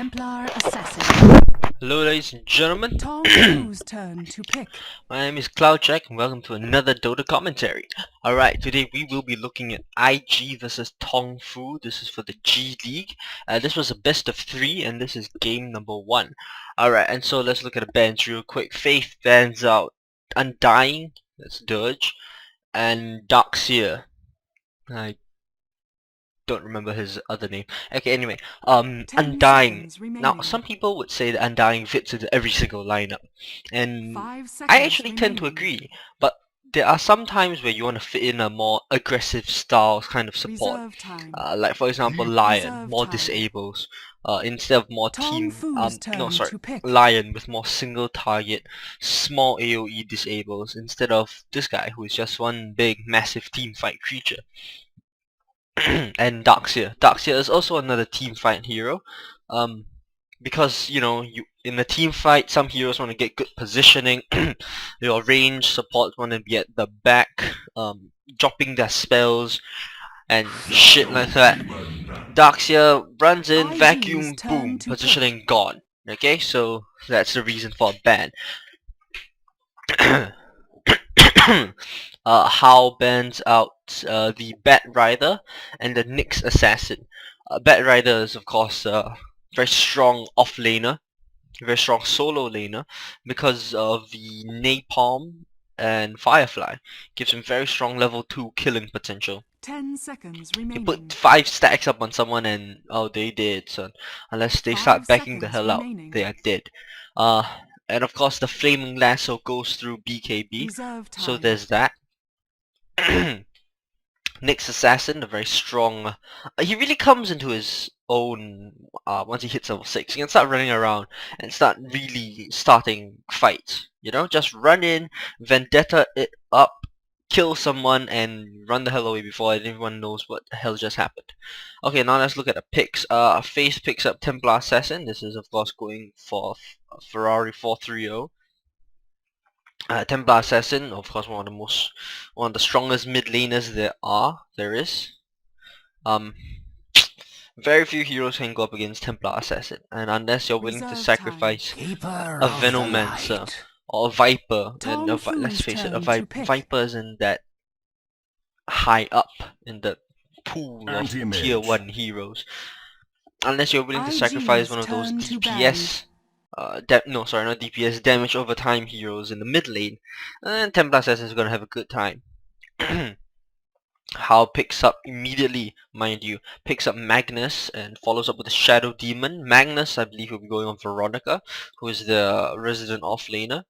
Templar Assassin. Hello ladies and gentlemen, TongFu's turn to pick. my name is CloudJack and welcome to another Dota commentary. Alright, today we will be looking at IG versus TongFu. This is for the G League. This was a best of 3 and this is game number 1. Alright, and so let's look at the bans real quick. Faith bans out Undying, that's Dirge, and Darkseer. I don't remember his other name. Okay, anyway, 10 Undying. seconds remaining. Now, some people would say that Undying fits into every single lineup, and 5 seconds I actually tend to remaining. agree. But there are some times where you want to fit in a more aggressive style kind of support, Reserve time. like for example Lion, Reserve more time. disables, instead of more team. TongFu's turn to pick. Lion with more single target, small AOE disables, instead of this guy who is just one big massive team fight creature. And Darkseer. Darkseer is also another team fight hero. Because you know, you in a team fight, some heroes want to get good positioning. Your range support want to be at the back, dropping their spells and shit like that. Darkseer runs in, IG's vacuum, turn boom, to positioning gone. Okay, so that's the reason for a ban. How bans out the Bat Rider and the Nyx Assassin. Bat Rider is of course a very strong off laner, very strong solo laner, because of the Napalm and Firefly. Gives him very strong level 2 killing potential. 10 seconds You remaining. put 5 stacks up on someone and oh, they dead, son. Unless they start 5 backing the seconds hell out, remaining. they are dead. And of course the Flaming Lasso goes through BKB, Reserve time. so there's that. Nyx Assassin, a very strong. He really comes into his own once he hits level 6. He can start running around and start really starting fights. You know, just run in, vendetta it up, kill someone, and run the hell away before anyone knows what the hell just happened. Okay, now let's look at the picks. Face picks up Templar Assassin. This is of course going for Ferrari 430. Templar Assassin, of course, one of the strongest mid laners there is. Very few heroes can go up against Templar Assassin, and unless you're willing to Reserve sacrifice a Venomancer or a Viper, and let's face it, a Viper isn't that high up in the pool of tier 1 heroes. Unless you're willing to sacrifice one of those DPS no, sorry, not DPS, damage over time heroes in the mid lane, and Templar Assassin is going to have a good time. How picks up immediately, mind you, picks up Magnus and follows up with a Shadow Demon. Magnus, I believe, will be going on Veronica, who is the resident offlaner.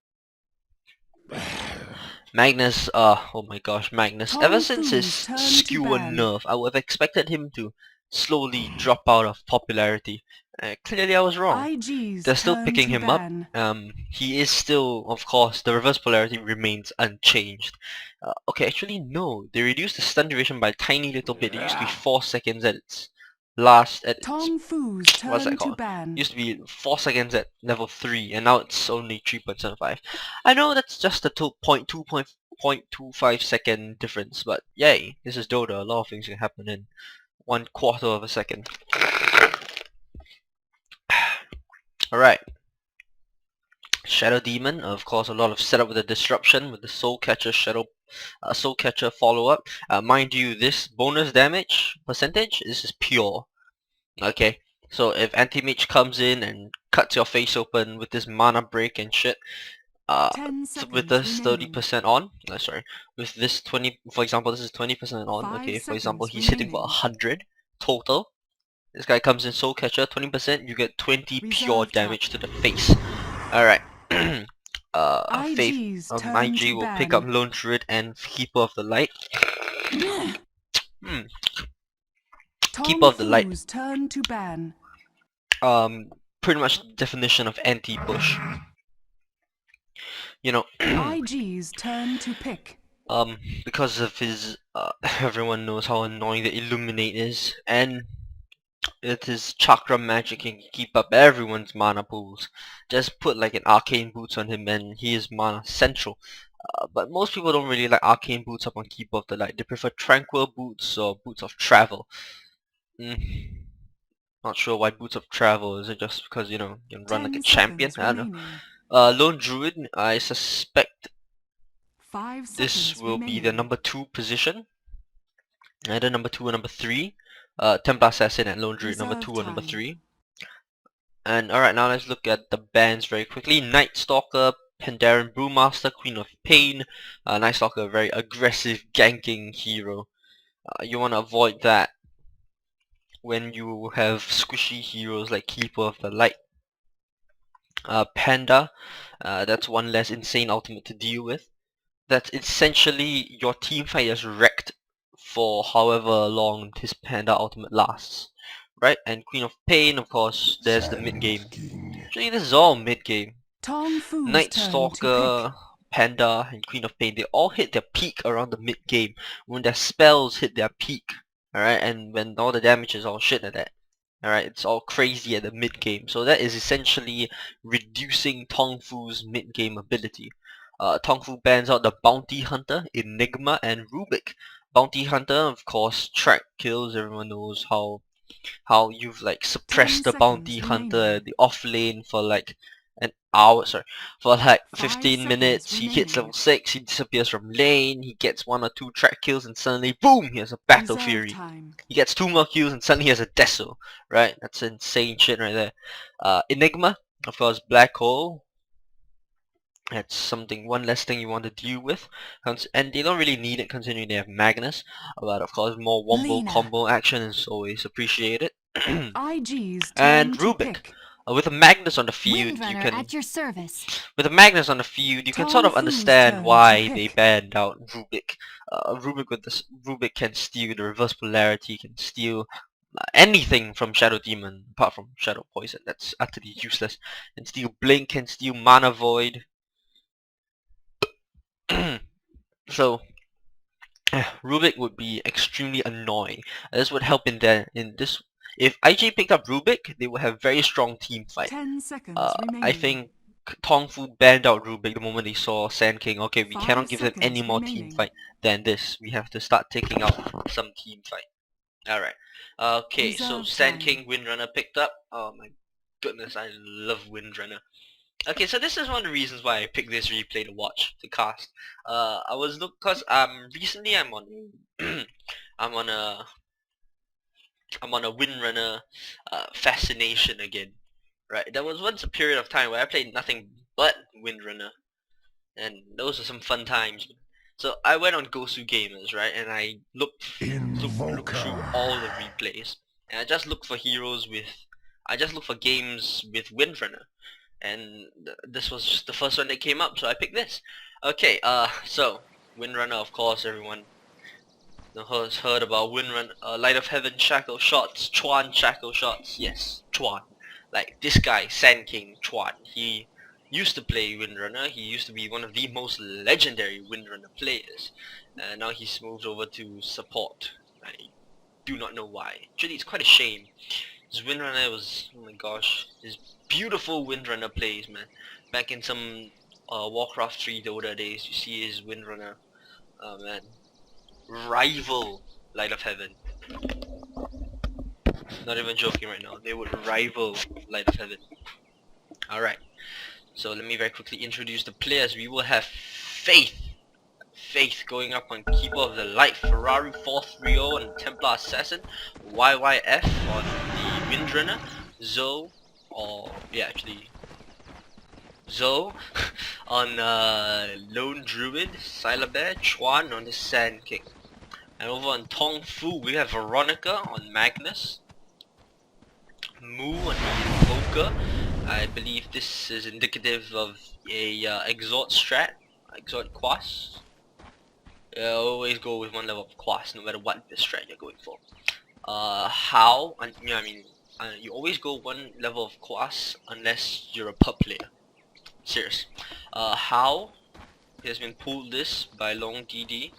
Magnus, oh my gosh, Magnus. Ever since his skewer nerf, I would have expected him to slowly drop out of popularity. Clearly I was wrong. They're still picking him up. He is still, of course, the reverse polarity remains unchanged. Okay, actually no, they reduced the stun duration by a tiny little bit. It used to be 4 seconds at its last, what's that called? It used to be 4 seconds at level 3, and now it's only 3.75. I know that's just a 0.25 second difference, but yay, this is Dota. A lot of things can happen in 1/4 of a second. Alright. Shadow Demon, of course, a lot of setup with the disruption with the Soul Catcher Soul Catcher follow-up. Mind you, this bonus damage percentage, this is pure. Okay, so if Anti-Mage comes in and cuts your face open with this mana break and shit, with this 30% on, sorry, with this 20, for example, this is 20% on, okay, for example, he's hitting for 100 total. This guy comes in Soul Catcher, 20%, you get 20 pure damage to the face. Alright. Faith, IG will pick up Lone Druid and Keeper of the Light. Keeper of the Light. Turn to ban. Pretty much the definition of anti-push. You know, IG's turn to pick. Because of his, everyone knows how annoying the Illuminate is, and it is chakra magic and can keep up everyone's mana pools. Just put like an arcane boots on him and he is mana central. But most people don't really like arcane boots up on Keeper of the Light. They prefer tranquil boots or boots of travel. Not sure why Boots of Travel. Is it just because, you know, you can run like a 10 champion? seconds I don't know. remaining. Lone Druid, I suspect 5 this seconds will be the remaining. number 2 position. Either number 2 or number 3. Templar Assassin and Lone Druid, number 2 Reserve or number time. 3. And alright, now let's look at the bans very quickly. Night Stalker, Pandaren Brewmaster, Queen of Pain. Night Stalker, a very aggressive ganking hero. You want to avoid that when you have squishy heroes like Keeper of the Light. Panda, that's one less insane ultimate to deal with. That's essentially your team fight is wrecked for however long this Panda ultimate lasts. Right? And Queen of Pain, of course, there's the mid game. Actually, this is all mid game. TongFu's Night turn to pick. Stalker, Panda, and Queen of Pain, they all hit their peak around the mid game when their spells hit their peak. Alright, and when all the damage is all shit at that. Alright, it's all crazy at the mid game. So that is essentially reducing TongFu's mid game ability. TongFu bans out the Bounty Hunter, Enigma, and Rubik. Bounty Hunter, of course, track kills. Everyone knows how you've like 10 suppressed the Bounty seconds Hunter remaining. at the off lane for like an hour, sorry, for like 5 15 seconds minutes. He hits level remaining. 6, he disappears from lane, he gets 1 or 2 track kills, and suddenly, boom, he has a Battle Reserve Fury. time. He gets 2 more kills, and suddenly he has a Deso, right? That's insane shit right there. Enigma, of course, Black Hole. That's something, one less thing you want to deal with. And they don't really need it considering they have Magnus. But of course, more wombo Lena. combo action is always appreciated. IG's And turn to Rubik. pick. With a Magnus on the field, you Windrunner can at your service. with a Magnus on the field, you can sort of TongFu's understand turn to why they pick. banned out Rubik. Rubik can steal the reverse polarity, can steal anything from Shadow Demon apart from Shadow Poison. That's utterly useless. Can steal Blink, can steal Mana Void. So Rubik would be extremely annoying. This would help in this. If IG picked up Rubik, they would have very strong team fight. 10 seconds I remaining. think TongFu banned out Rubik the moment they saw Sand King. Okay, we 5 cannot give them any seconds more team remaining. fight than this. We have to start taking out some team fight. Alright. Okay, so Reserve Sand time. King Windrunner picked up. Oh my goodness, I love Windrunner. Okay, so this is one of the reasons why I picked this replay to watch, to cast. I was cause recently I'm on I'm on a Windrunner fascination again. Right, there was once a period of time where I played nothing but Windrunner, and those are some fun times. So I went on Gosu Gamers, right, and I looked through all the replays, and I just looked for heroes with, I just looked for games with Windrunner, and this was just the first one that came up, so I picked this. Okay, so Windrunner, of course, everyone has heard about Windrunner, Light of Heaven, Shackle Shots, Chuan Shackle Shots. Yes, Chuan. Like this guy, Sand King Chuan. He used to play Windrunner. He used to be one of the most legendary Windrunner players. Now he's moved over to support. I do not know why. Actually, it's quite a shame. His Windrunner was, oh my gosh, his beautiful Windrunner plays, man. Back in some Warcraft 3 Dota days, you see his Windrunner. Oh man, rival Light of Heaven. Not even joking right now. They would rival Light of Heaven. Alright. So let me very quickly introduce the players. We will have Faith. Faith going up on Keeper of the Light, Ferrari 430 on Templar Assassin, YYF on the Windrunner, Zoe, or yeah actually Zoe on Lone Druid, Sylabear, Chuan on the Sand King. And over on TongFu we have Veronica on Magnus, Moo on the Invoker. I believe this is indicative of a Exhort strat, Exhort Quas. Always go with one level of Quas no matter what the strat you're going for. How? You know, I mean, you always go one level of Quas unless you're a pub player. Serious. How? He has been pulled this by Long DD,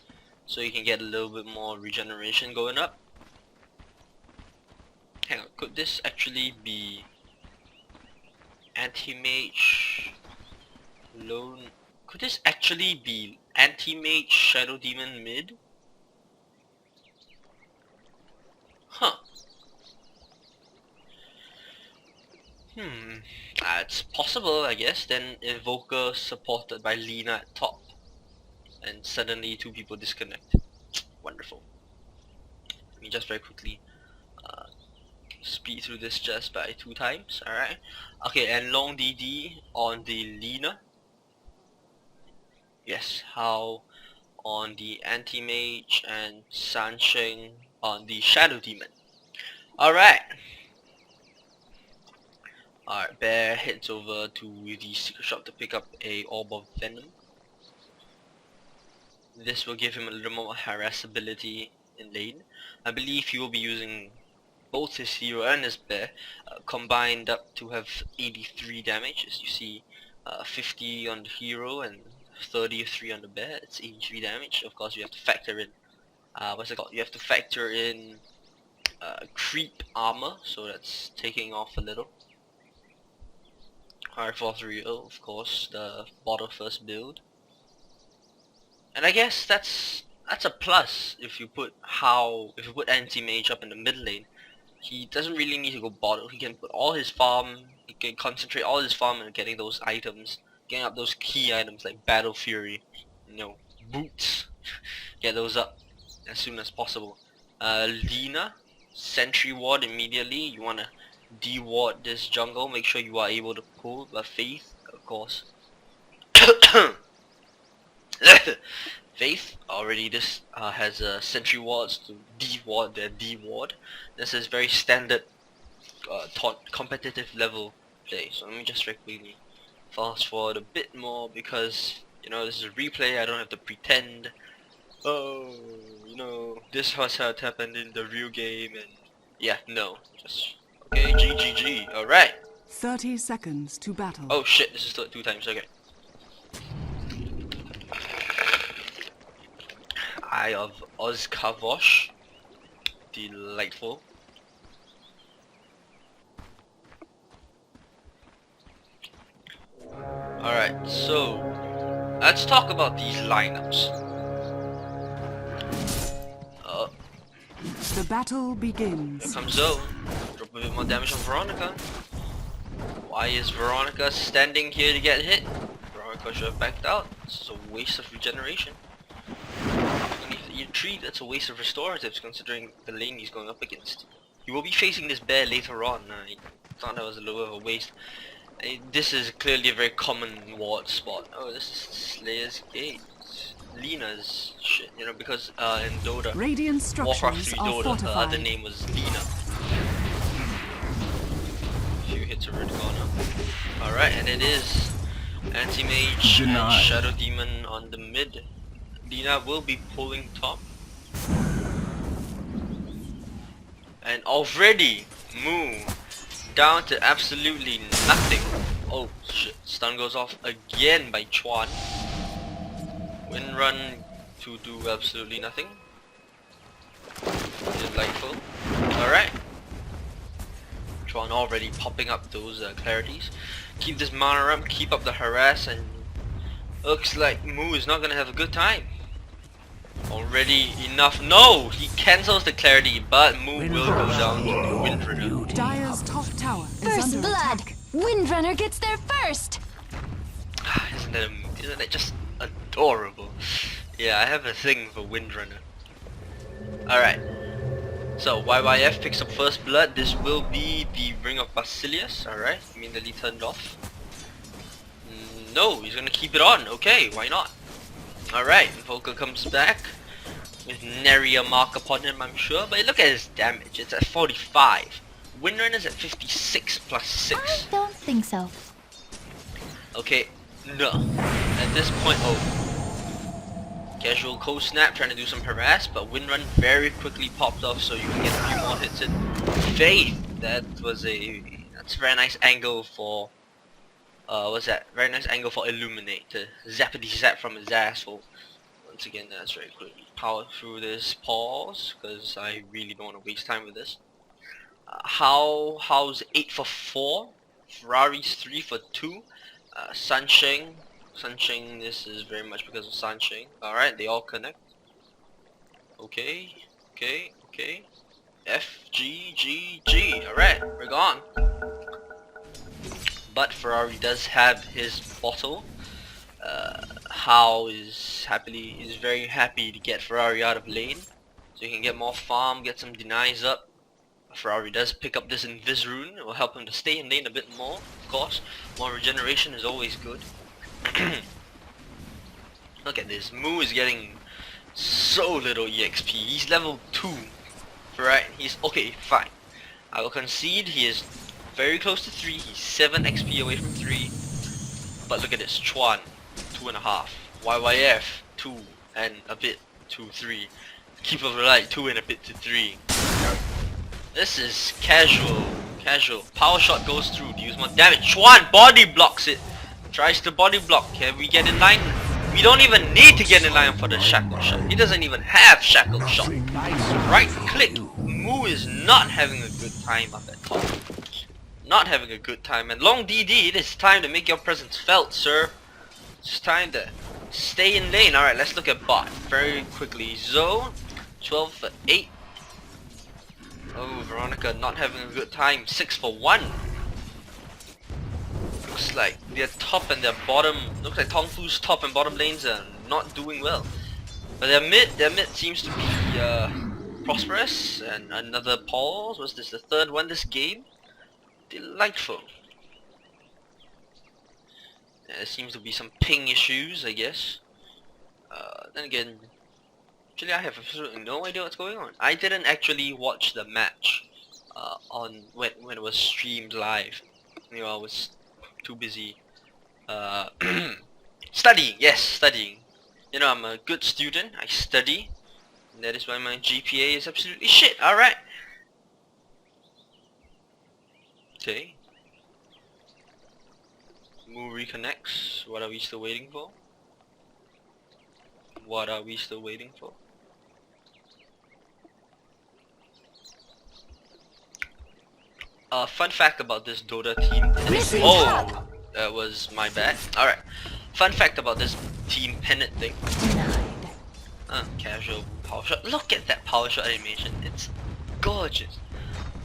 so you can get a little bit more regeneration going up. Hang on, could this actually be Anti-Mage Lone? Could this actually be Anti-Mage Shadow Demon mid? Huh. It's possible, I guess. Then Invoker supported by Lina at top, and suddenly two people disconnect. Wonderful. Let me just very quickly speed through this just by 2 times. Alright. Okay, and long DD on the Lina. Yes, how on the Anti-Mage, and Sansheng on the Shadow Demon. Alright. Alright, Bear heads over to the secret shop to pick up a Orb of Venom. This will give him a little more harassability in lane. I believe he will be using both his hero and his bear combined up to have 83 damage. As you see, 50 on the hero and 33 on the bear. It's 83 damage. Of course, you have to factor in what's it called? You have to factor in creep armor, so that's taking off a little. R43, of course, the bottle first build. And I guess that's a plus if you put anti-mage up in the mid lane. He doesn't really need to go bottle. He can put all his farm, he can concentrate all his farm on getting those items, getting up those key items like Battle Fury, you know, boots. Get those up as soon as possible. Lina, Sentry Ward immediately. You wanna de-ward this jungle. Make sure you are able to pull. But Faith, of course. Faith already this has sentry wards to de-ward their de-ward. This is very standard competitive level play. So let me just very quickly fast forward a bit more because you know this is a replay. I don't have to pretend. Oh, you know this was how it happened in the real game, and yeah, no, just okay. GGG. All right. 30 seconds to battle. Oh shit! This is 2 times. Okay. Eye of OhShit. Delightful. Alright, so let's talk about these lineups. The battle begins. Here comes Zoe. Drop a bit more damage on Veronica. Why is Veronica standing here to get hit? Veronica should have backed out. This is a waste of regeneration. You treat that's a waste of restoratives considering the lane he's going up against. He will be facing this bear later on. I thought that was a little bit of a waste. This is clearly a very common ward spot. Oh, this is Slayer's Gate. Lina's shit, you know, because in Dota, Radiant Warcraft 3 structures are Dota, her fortified. other name was Lina. Few hits are already gone up. Alright, and it is Anti-Mage and Shadow Demon on the mid. Lina will be pulling top. And already Moo down to absolutely nothing. Oh shit, stun goes off again by Chuan. Wind run to do absolutely nothing. Delightful. Alright. Chuan already popping up those clarities. Keep this mana up, keep up the harass, and looks like Moo is not gonna have a good time. Already enough. No! He cancels the clarity, but Moo will go down to Windrunner. Dire's top tower is First under blood! attack. Windrunner gets there first! Isn't that just adorable? Yeah, I have a thing for Windrunner. Alright. So, YYF picks up first blood. This will be the Ring of Basilius. Alright, immediately turned off. No, he's gonna keep it on. Okay, why not? Alright, Volker comes back with Neria mark upon him, I'm sure. But look at his damage. It's at 45. Windrunner's at 56 plus 6. I don't think so. Okay, no. At this point, oh. Casual cold snap trying to do some harass, but Windrun very quickly popped off so you can get a few more hits in. Faith! That's a very nice angle for what's that? Very nice angle for Illuminate to zappity zap from his asshole. Once again, that's very quickly power through this pause because I really don't want to waste time with this. How's 8 for 4? Ferrari's 3 for 2. Sansheng, this is very much because of Sansheng. Alright, they all connect. Okay. F, G, G, G. Alright, we're gone. but Ferrari does have his bottle. How is very happy to get Ferrari out of lane, so he can get more farm, get some denies up. Ferrari does pick up this Invis rune. It will help him to stay in lane a bit more, of course. More regeneration is always good. Look at this. Moo is getting so little EXP. He's level 2. Right? He's okay, fine. I will concede he is very close to 3. He's 7 XP away from 3. But look at this. Chuan, 2.5. YYF, 2 and a bit to 3. Keep of the Light, 2 and a bit to 3. This is casual. Casual. Power shot goes through. Deals more damage. Chuan body blocks it. Tries to body block. Can we get in line? We don't even need to get in line for the shackle shot. He doesn't even have shackle shot. Right click. Moo is not having a good time up at top. Not having a good time. And long DD, it is time to make your presence felt, sir. It's time to stay in lane. Alright, let's look at bot very quickly. Zoe, 12 for 8. Oh, Veronica not having a good time. 6 for 1. Looks like their top and their bottom. Looks like TongFu's top and bottom lanes are not doing well. But their mid seems to be prosperous. And another pause. Was this the third one this game? Delightful. There seems to be some ping issues, I guess. Then again, actually I have absolutely no idea what's going on. I didn't actually watch the match on when it was streamed live. You know, I was too busy studying. Yes, studying. You know, I'm a good student. I study. And that is why my GPA is absolutely shit. Alright. Okay. Moo reconnects. What are we still waiting for? What are we still waiting for? Fun fact about this Dota team. Oh, that was my bad. Alright. Fun fact about this team pennant thing. Casual power shot. Look at that power shot animation. It's gorgeous.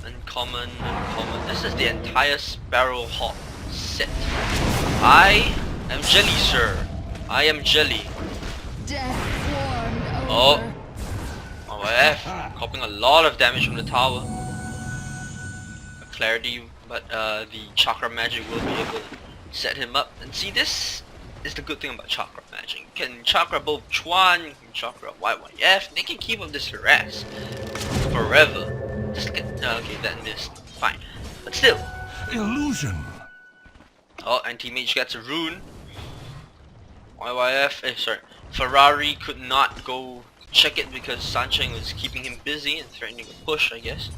Uncommon, uncommon. This is the entire Sparrow Hawk set. I am Jelly, sir. I am Jelly. Oh. OF. Copying a lot of damage from the tower. Clarity, but the chakra magic will be able to set him up. And see, this is the good thing about chakra magic. You can chakra both Chuan, you can chakra YYF. They can keep up this harass forever. Just get okay, that missed. Fine, but still. Illusion. Oh, anti-mage gets a rune. YYF, sorry. Ferrari could not go check it because Sancheng was keeping him busy and threatening a push, I guess.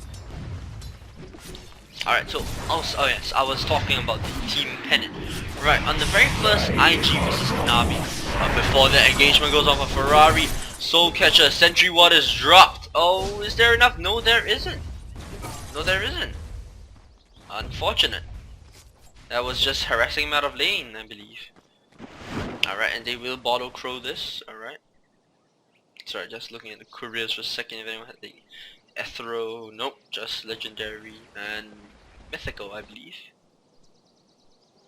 Alright, so also, oh yes, I was talking about the team pennant. Right, on the very first IG versus Navi, before the engagement goes off of Ferrari, Soul Catcher, Sentry Ward is dropped. Oh, is there enough? No, there isn't. No, there isn't. Unfortunate. That was just harassing him out of lane, I believe. Alright, and they will bottle crow this, alright. Sorry, just looking at the careers for a second, if anyone had the Ethro, nope, just Legendary and Mythical, I believe.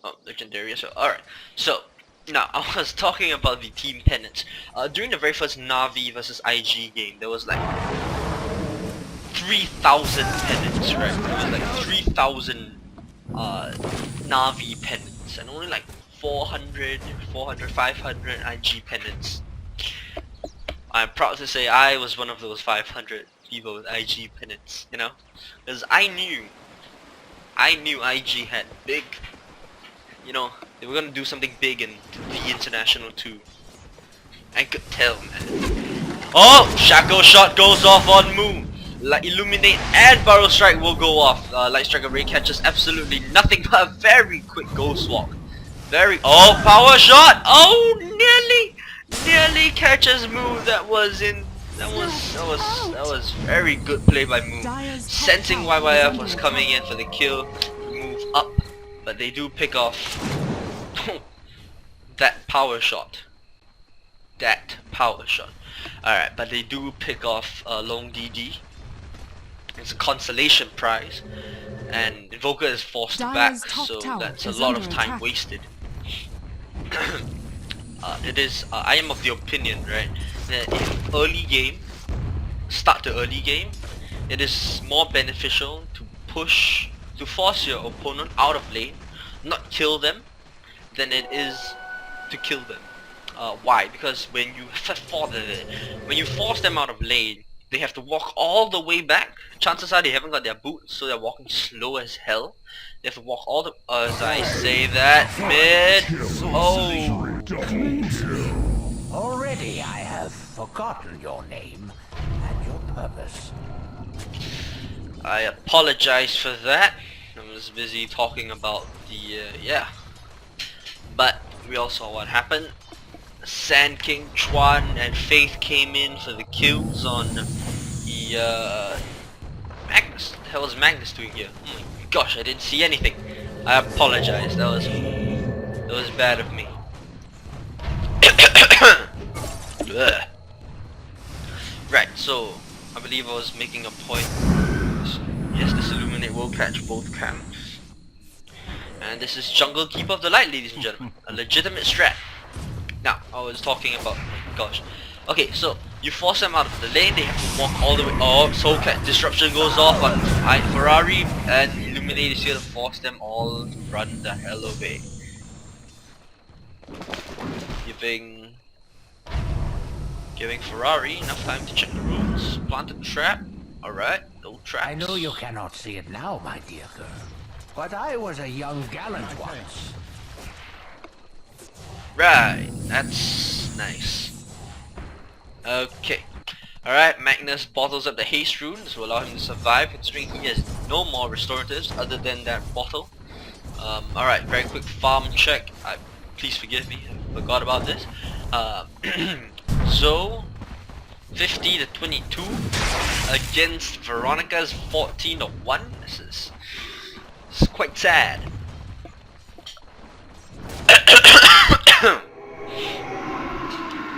Oh, Legendary as well. Alright, so, now, I was talking about the team pennants. During the very first Navi versus IG game, there was like 3,000 pennants, right? There was like 3,000 Navi pennants, and only like 400, 500 IG pennants. I'm proud to say I was one of those 500 people with IG pennants, you know? Because I knew IG had big, you know, they were gonna do something big in the international too. I could tell, man. Oh! Shackle shot goes off on Moo. Like Illuminate and Burrow Strike will go off. Light Strike Array catches absolutely nothing but a very quick Ghost Walk. Oh, power shot! Oh, nearly catches Moo. That was very good play by Moo. Sensing YYF was coming in for the kill, move up, but they do pick off that power shot. Alright, but they do pick off Long DD. It's a consolation prize. and Invoker is forced Dire's back, top so tower that's a is lot under of time attack. wasted. I am of the opinion, right, that in early game, start to early game, it is more beneficial to force your opponent out of lane, not kill them, than it is to kill them. Why? Because when you force them out of lane, they have to walk all the way back. Chances are they haven't got their boots, so they're walking slow as hell. They have to walk all the as I say that mid. Oh, Already I have forgotten your name and your purpose. I apologize for that. I was busy talking about the yeah. But we all saw what happened. Sand King, Chuan, and Faith came in for the kills on the Magnus. What the hell was Magnus doing here? Oh my gosh, I didn't see anything. I apologize. That was bad of me. Ugh. Right, so I believe I was making a point. Yes, this Illuminate will catch both camps. And this is Jungle Keeper of the Light, ladies and gentlemen. A legitimate strat. Now, I was talking about, gosh. Okay, so you force them out of the lane, they have to walk all the way. Oh, Soul Cat Disruption goes off, but Ferrari and Illuminate is here to force them all to run the hell away. Giving Ferrari enough time to check the rules. Plant a trap. Alright, no traps. I know you cannot see it now, my dear girl, but I was a young gallant once. Right, that's nice. Okay. Alright, Magnus bottles up the haste rune to allow him to survive, considering he has no more restoratives other than that bottle. Alright, very quick farm check. Please forgive me, I forgot about this. So 50 to 22 against Veronica's 14 to 1. This is quite sad.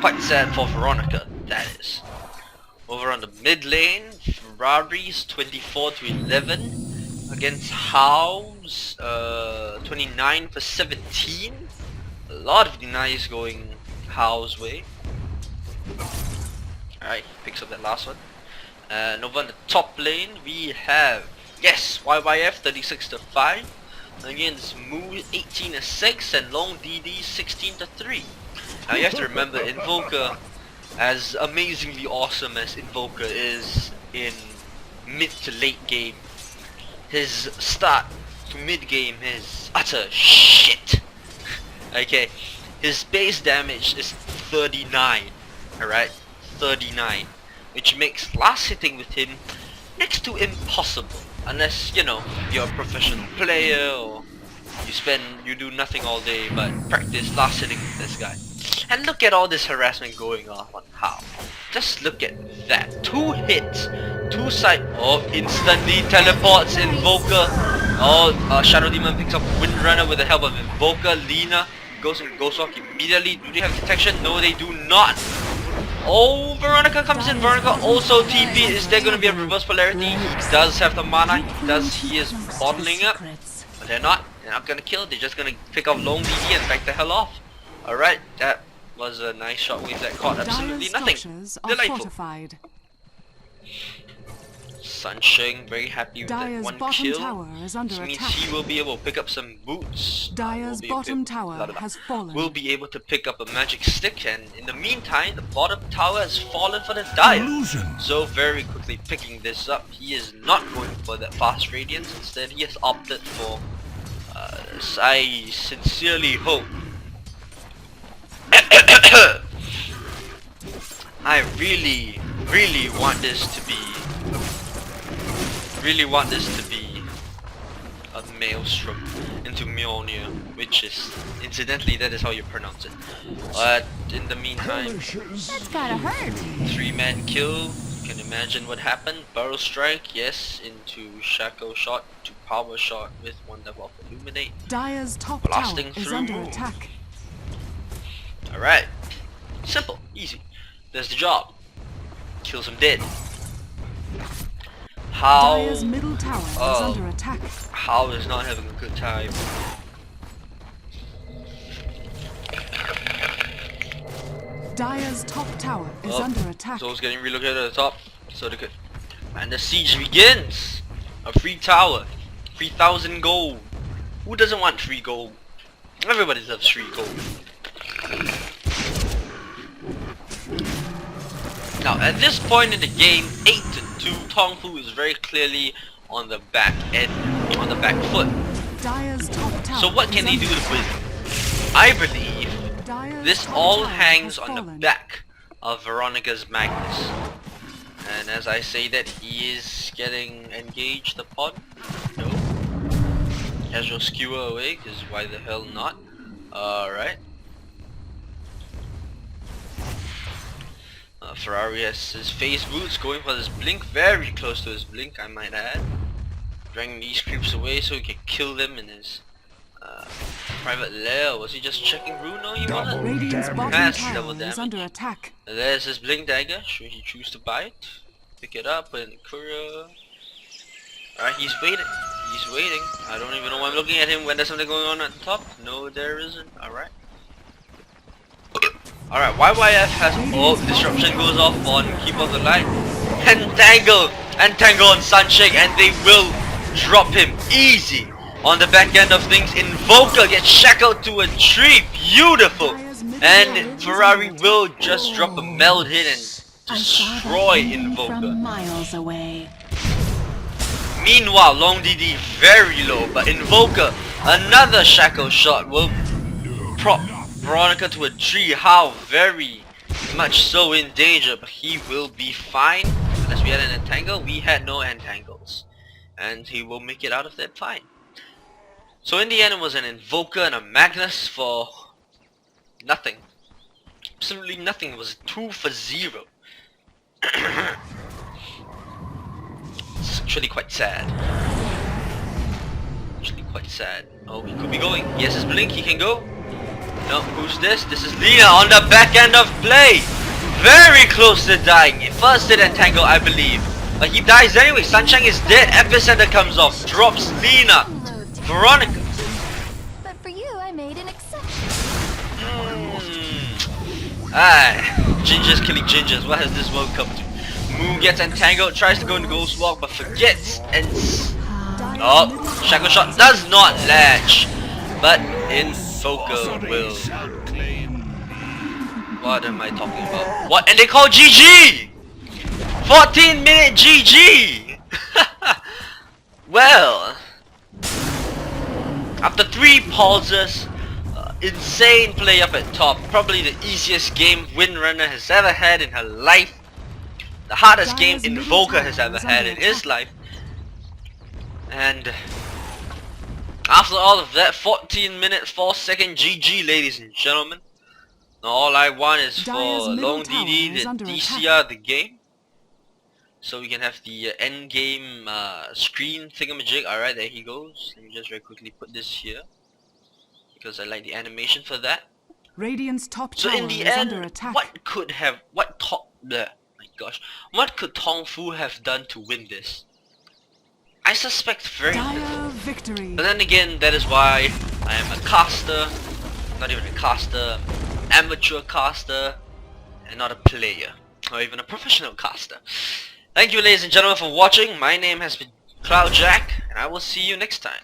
Quite sad for Veronica, that is. Over on the mid lane, Ferrari's 24 to 11 against How's 29 for 17. A lot of denies going How's way. Alright, picks up that last one. And over on the top lane, we have, yes, YYF 36 to 5 against Moo 18 to 6 and Long DD 16 to 3. Now you have to remember, Invoker, as amazingly awesome as Invoker is in mid to late game, his start to mid game is utter shit. Okay, his base damage is 39, alright, 39, which makes last hitting with him next to impossible, unless, you know, you're a professional player or you do nothing all day but practice last hitting with this guy. And look at all this harassment going on How. Just look at that. 2 hits, 2 side. Oh, instantly teleports Invoker. Oh, Shadow Demon picks up Windrunner with the help of Invoker. Lina goes and goes off immediately. Do they have detection? No, they do not. Oh, Veronica comes in. Veronica also TP. Is there going to be a reverse polarity? He does have the mana. He is bottling up. But they're not going to kill. They're just going to pick up Long DD and back the hell off. Alright, that was a nice shockwave that caught absolutely nothing. Delightful. Sunshine very happy with that one kill. This means he will be able to pick up some boots. Dire's bottom tower has fallen. Will be able to pick up a magic stick, and in the meantime, the bottom tower has fallen for the Dire. So very quickly picking this up, he is not going for that fast radiance. Instead, he has opted for. I sincerely hope. I really want this to be a maelstrom into Mjolnir, which is, incidentally, that is how you pronounce it. But in the meantime, That's gotta hurt. 3-man kill. You can imagine what happened. Barrel strike, yes, into Shackle shot, to power shot with one level of Illuminate. Dire's top Blasting tower is through. under attack. Alright. Simple. Easy. There's the job. Kills him dead. How? Dire's middle tower is under attack. How is not having a good time? Dire's top tower is under attack. So it's getting relocated at the top. So they could. And the siege begins. A free tower. 3,000 gold. Who doesn't want free gold? Everybody loves free gold. Now at this point in the game, 8-2, TongFu is very clearly on the back end, on the back foot. Dire's top tower. So what can they do to win? I believe this all hangs on the back of Veronica's Magnus. And as I say that, he is getting engaged upon. No. Casual skewer away, because why the hell not? Alright. Ferrari has his phase boots, going for his blink, very close to his blink, I might add. Dragging these creeps away so he can kill them in his private lair. Was he just checking rune? No, he wasn't. Radiant's bottom Mass tower double is damage. under attack. There's his blink dagger. Should he choose to buy it? Pick it up, put it in the courier. Alright, he's waiting. He's waiting. I don't even know why I'm looking at him when there's something going on at the top. No, there isn't. Alright. Alright, YYF has disruption goes off on Keep on the Light. Entangle on Sunshake, and they will drop him easy. On the back end of things, Invoker gets shackled to a tree. Beautiful. And Ferrari will just drop a meld hit and destroy Invoker. From miles away. Meanwhile, Long DD very low, but Invoker, another shackle shot will prop Veronica to a tree. How very much so in danger, but he will be fine. Unless we had an entangle, we had no entangles. And he will make it out of that fine. So in the end it was an Invoker and a Magnus for nothing. Absolutely nothing. It was 2 for 0. It's actually quite sad. Actually quite sad. Oh, he could be going. He has his blink, he can go. No, who's this? This is Lina on the back end of play. Very close to dying. First did entangle, I believe. But he dies anyway. Sunshine is dead. Epicenter comes off. Drops Lina. Veronica. But for you, I made an exception. Gingers killing gingers. What has this world come to? Moon gets entangled, tries to go into Ghost Walk, but forgets and oh, Shackle Shot does not latch. But Invoker will. What am I talking about? What? And they call GG! 14-minute GG! Well, after 3 pauses, insane play up at top, probably the easiest game Windrunner has ever had in her life, the hardest game Invoker has ever had in his life, and after all of that, 14-minute 4-second GG, ladies and gentlemen. Now all I want is for Long DD to DCR the game, so we can have the end game screen thingamajig. Alright, there he goes. Let me just very quickly put this here, because I like the animation for that. Radiant's top So tower in the is under end, attack. what could TongFu have done to win this? I suspect very little. Dire victory. But then again, that is why I am a caster, not even a caster, amateur caster, and not a player, or even a professional caster. Thank you, ladies and gentlemen, for watching. My name has been Cloudjack, and I will see you next time.